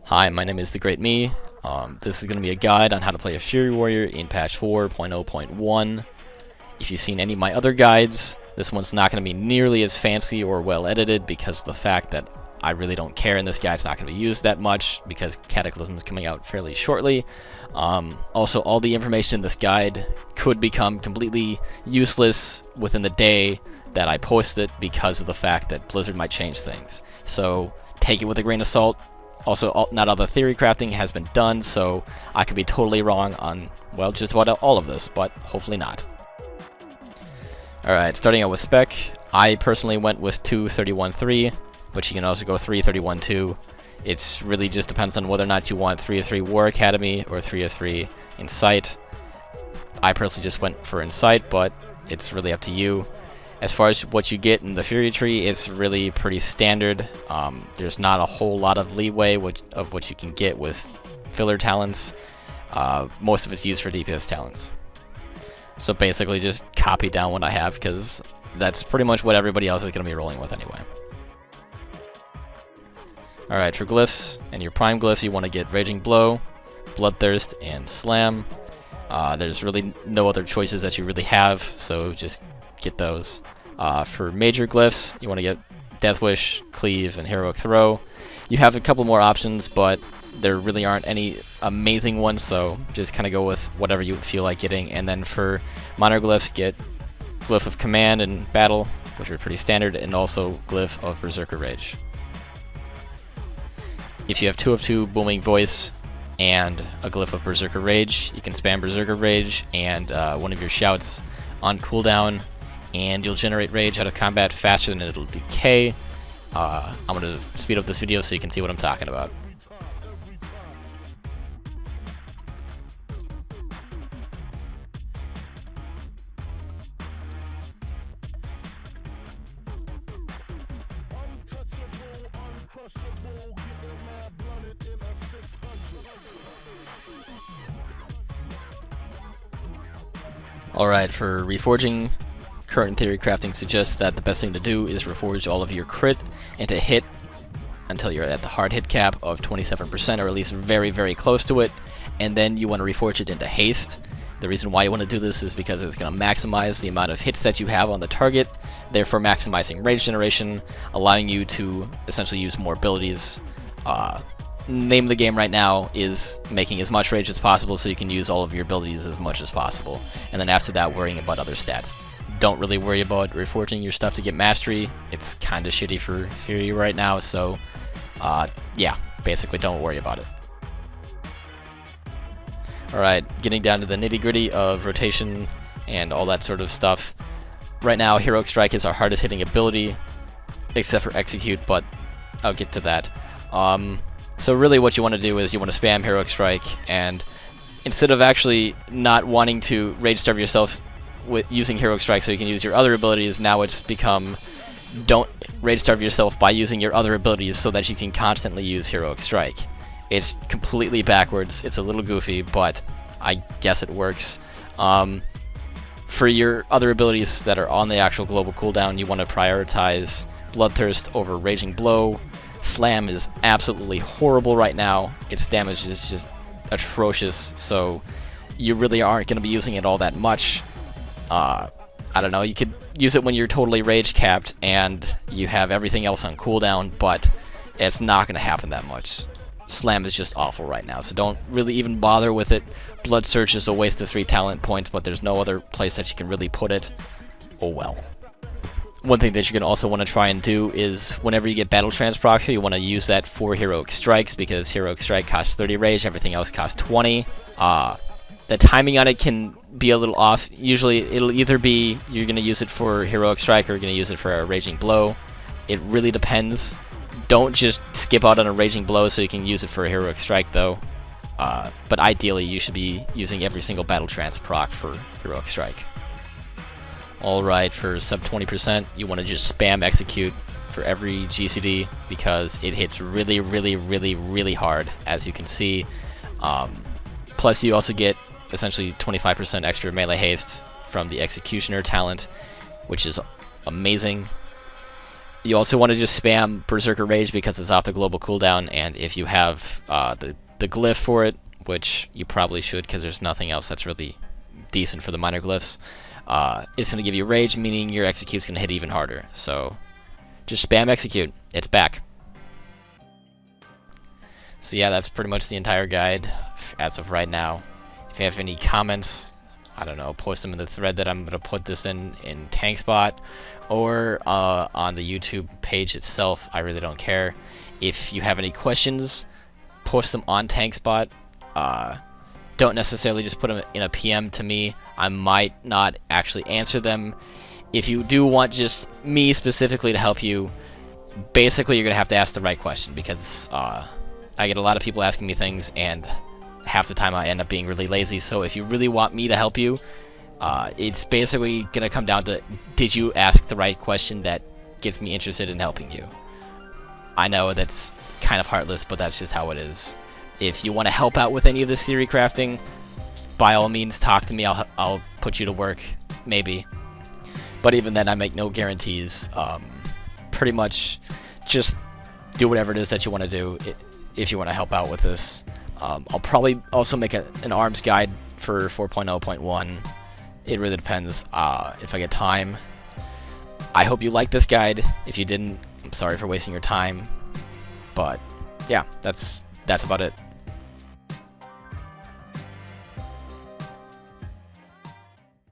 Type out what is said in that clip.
Hi, my name is The Great Me. This is going to be a guide on how to play a Fury Warrior in patch 4.0.1. If you've seen any of my other guides, this one's not going to be nearly as fancy or well edited because of the fact that I really don't care and this guide's not going to be used that much because Cataclysm is coming out fairly shortly. Also, all the information in this guide could become completely useless within the day that I post it because of the fact that Blizzard might change things. So take it with a grain of salt. Also, not all the theory crafting has been done, so I could be totally wrong on, well, just about all of this, but hopefully not. Alright, starting out with spec, I personally went with 2.31.3, but you can also go 3.31.2. It really just depends on whether or not you want 3.3 War Academy or 3.3 Incite. I personally just went for Incite, but it's really up to you. As far as what you get in the Fury tree, it's really pretty standard. There's not a whole lot of leeway of what you can get with filler talents. Most of it's used for DPS talents. So basically just copy down what I have, because that's pretty much what everybody else is going to be rolling with anyway. Alright, for glyphs, and your prime glyphs, you want to get Raging Blow, Bloodthirst, and Slam. There's really no other choices that you really have, so just get those. For major glyphs, you want to get Death Wish, Cleave, and Heroic Throw. You have a couple more options, but there really aren't any amazing ones, so just kind of go with whatever you feel like getting. And then for minor glyphs, get Glyph of Command and Battle, which are pretty standard, and also Glyph of Berserker Rage. If you have 2 of 2 Booming Voice and a Glyph of Berserker Rage, you can spam Berserker Rage and one of your shouts on cooldown, and you'll generate rage out of combat faster than it'll decay. I'm going to speed up this video so you can see what I'm talking about. Alright, for reforging, current theory crafting suggests that the best thing to do is reforge all of your crit into hit until you're at the hard hit cap of 27%, or at least very, very close to it, and then you want to reforge it into haste. The reason why you want to do this is because it's going to maximize the amount of hits that you have on the target, therefore maximizing rage generation, allowing you to essentially use more abilities. Name of the game right now is making as much rage as possible so you can use all of your abilities as much as possible, and then after that worrying about other stats. Don't really worry about reforging your stuff to get mastery. It's kind of shitty for Fury right now, so yeah, basically don't worry about it. Alright, getting down to the nitty-gritty of rotation and all that sort of stuff. Right now, Heroic Strike is our hardest hitting ability, except for Execute, but I'll get to that. So really what you want to do is you want to spam Heroic Strike, and instead of actually not wanting to rage starve yourself with using Heroic Strike so you can use your other abilities, now it's become don't rage starve yourself by using your other abilities so that you can constantly use Heroic Strike. It's completely backwards, it's a little goofy, but I guess it works. For your other abilities that are on the actual global cooldown, you want to prioritize Bloodthirst over Raging Blow. Slam is absolutely horrible right now. Its damage is just atrocious, so you really aren't going to be using it all that much. I don't know, you could use it when you're totally rage capped and you have everything else on cooldown, but it's not going to happen that much. Slam is just awful right now, so don't really even bother with it. Blood Search is a waste of 3 talent points, but there's no other place that you can really put it. Oh well. One thing that you're going to also want to try and do is whenever you get Battle Trance proxy, you want to use that for Heroic Strikes, because Heroic Strike costs 30 rage, everything else costs 20. The timing on it can be a little off. Usually it'll either be you're going to use it for Heroic Strike or you're going to use it for a Raging Blow. It really depends. Don't just skip out on a Raging Blow so you can use it for a Heroic Strike though. But ideally you should be using every single Battle Trance proc for Heroic Strike. Alright, for sub 20%, you want to just spam Execute for every GCD because it hits really, really, really, really hard, as you can see. Plus, you also get essentially 25% extra melee haste from the Executioner talent, which is amazing. You also want to just spam Berserker Rage because it's off the global cooldown, and if you have the glyph for it, which you probably should because there's nothing else that's really decent for the minor glyphs, it's going to give you Rage, meaning your execute's going to hit even harder. So just spam execute. It's back. So yeah, that's pretty much the entire guide as of right now. If you have any comments, I don't know, post them in the thread that I'm going to put this in tankspot, or on the YouTube page itself. I really don't care. If you have any questions, post them on tankspot. Don't necessarily just put them in a PM to me. I might not actually answer them. If you do want just me specifically to help you, basically you're going to have to ask the right question, because I get a lot of people asking me things, and half the time I end up being really lazy. So if you really want me to help you, it's basically going to come down to, did you ask the right question that gets me interested in helping you? I know that's kind of heartless, but that's just how it is. If you want to help out with any of this theory crafting, by all means talk to me. I'll put you to work, maybe. But even then, I make no guarantees. Pretty much just do whatever it is that you want to do if you want to help out with this. I'll probably also make an ARMS guide for 4.0.1. It really depends if I get time. I hope you liked this guide. If you didn't, I'm sorry for wasting your time. But yeah, that's about it.